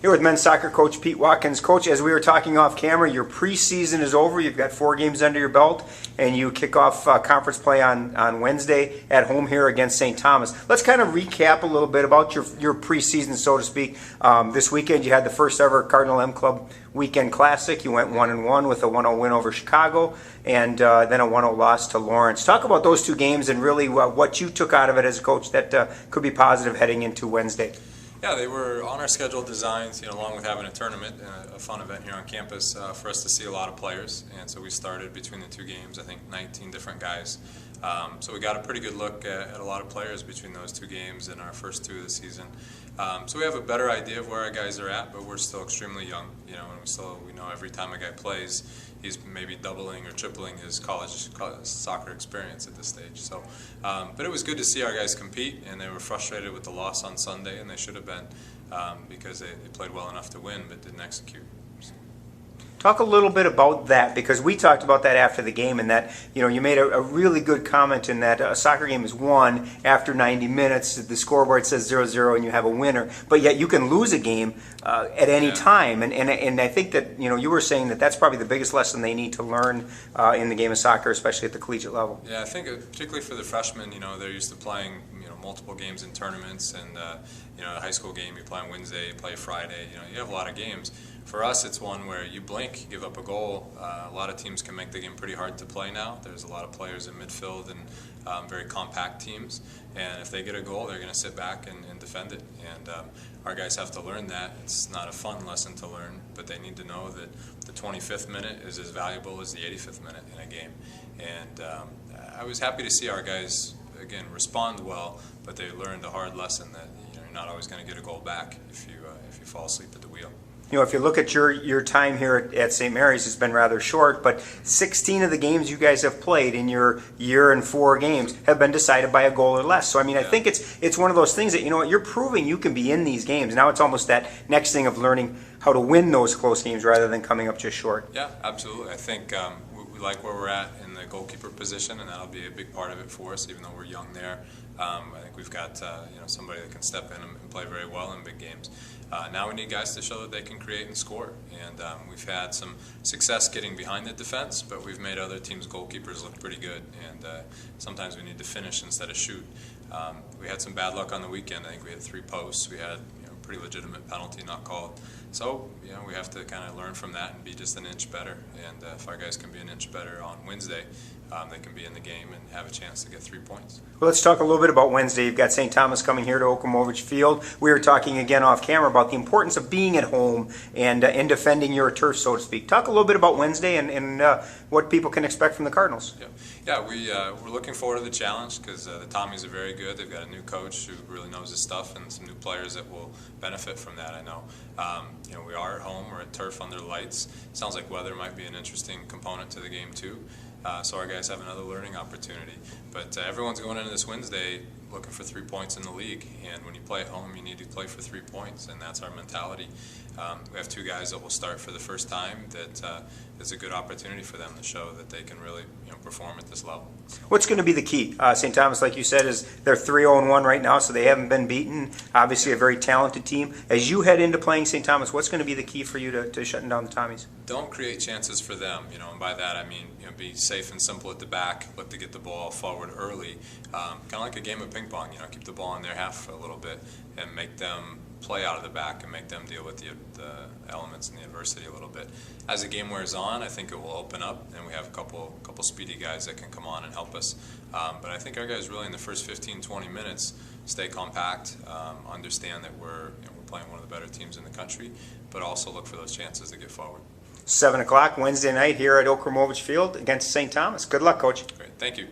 Here with men's soccer coach Pete Watkins. Coach, as we were talking off camera, your preseason is over. You've got 4 games under your belt, and you kick off conference play on Wednesday at home here against St. Thomas. Let's kind of recap a little bit about your preseason, so to speak. This weekend you had the first ever Cardinal M Club Weekend Classic. You went 1-1 with a 1-0 win over Chicago, and then a 1-0 loss to Lawrence. Talk about those 2 games and really what you took out of it as a coach that could be positive heading into Wednesday. Yeah, they were on our schedule designed, along with having a tournament, a fun event here on campus for us to see a lot of players. And so we started between the 2 games, I think 19 different guys. So we got a pretty good look at a lot of players between those 2 games and our first 2 of the season. So we have a better idea of where our guys are at, but we're still extremely young. And we know every time a guy plays, he's maybe doubling or tripling his college soccer experience at this stage. So, but it was good to see our guys compete, and they were frustrated with the loss on Sunday, and they should have been because they played well enough to win but didn't execute. Talk a little bit about that, because we talked about that after the game, and that you made a really good comment in that a soccer game is won after 90 minutes. The scoreboard says 0-0 and you have a winner, but yet you can lose a game at any time. And I think that you were saying that that's probably the biggest lesson they need to learn in the game of soccer, especially at the collegiate level. Yeah, I think particularly for the freshmen, they're used to playing multiple games in tournaments, and a high school game you play on Wednesday, you play Friday. You have a lot of games. For us, it's one where you blink, you give up a goal. A lot of teams can make the game pretty hard to play now. There's a lot of players in midfield and very compact teams. And if they get a goal, they're going to sit back and defend it. And our guys have to learn that. It's not a fun lesson to learn, but they need to know that the 25th minute is as valuable as the 85th minute in a game. And I was happy to see our guys, again, respond well, but they learned a hard lesson that you're not always going to get a goal back if you fall asleep at the wheel. If you look at your time here at St. Mary's, it's been rather short, but 16 of the games you guys have played in your year and 4 games have been decided by a goal or less. So, I think it's one of those things that, you're proving you can be in these games. Now it's almost that next thing of learning how to win those close games rather than coming up just short. Yeah, absolutely. I think we like where we're at in the goalkeeper position, and that'll be a big part of it for us, even though we're young there. I think we've got somebody that can step in and play very well in big games. Now we need guys to show that they can create and score, and we've had some success getting behind the defense, but we've made other teams' goalkeepers look pretty good, and sometimes we need to finish instead of shoot. We had some bad luck on the weekend. I think we had 3 posts. We had pretty legitimate penalty not called. So we have to kind of learn from that and be just an inch better. And if our guys can be an inch better on Wednesday, they can be in the game and have a chance to get 3 points. Well, let's talk a little bit about Wednesday. You've got St. Thomas coming here to Okremovich Field. We were talking again off camera about the importance of being at home and defending your turf, so to speak. Talk a little bit about Wednesday and what people can expect from the Cardinals. Yeah, we're looking forward to the challenge because the Tommies are very good. They've got a new coach who really knows his stuff and some new players that will benefit from that, I know. We are at home. We're at turf under lights. Sounds like weather might be an interesting component to the game too. So our guys have another learning opportunity. But everyone's going into this Wednesday looking for 3 points in the league, and when you play at home, you need to play for 3 points, and that's our mentality. We have 2 guys that will start for the first time. That is a good opportunity for them to show that they can really perform at this level. What's going to be the key? St. Thomas, like you said, is they're 3-0-1 right now, so they haven't been beaten. Obviously, a very talented team. As you head into playing St. Thomas, what's going to be the key for you to shutting down the Tommies? Don't create chances for them, and by that I mean be safe and simple at the back. Look to get the ball forward early, kind of like a game of ping pong. Keep the ball in their half for a little bit and make them play out of the back and make them deal with the elements and the adversity a little bit. As the game wears on, I think it will open up, and we have a couple speedy guys that can come on and help us. But I think our guys really in the first 15-20 minutes stay compact, understand that we're playing one of the better teams in the country, but also look for those chances to get forward. 7 o'clock Wednesday night here at Okremovich Field against St. Thomas. Good luck, Coach. Great. Thank you.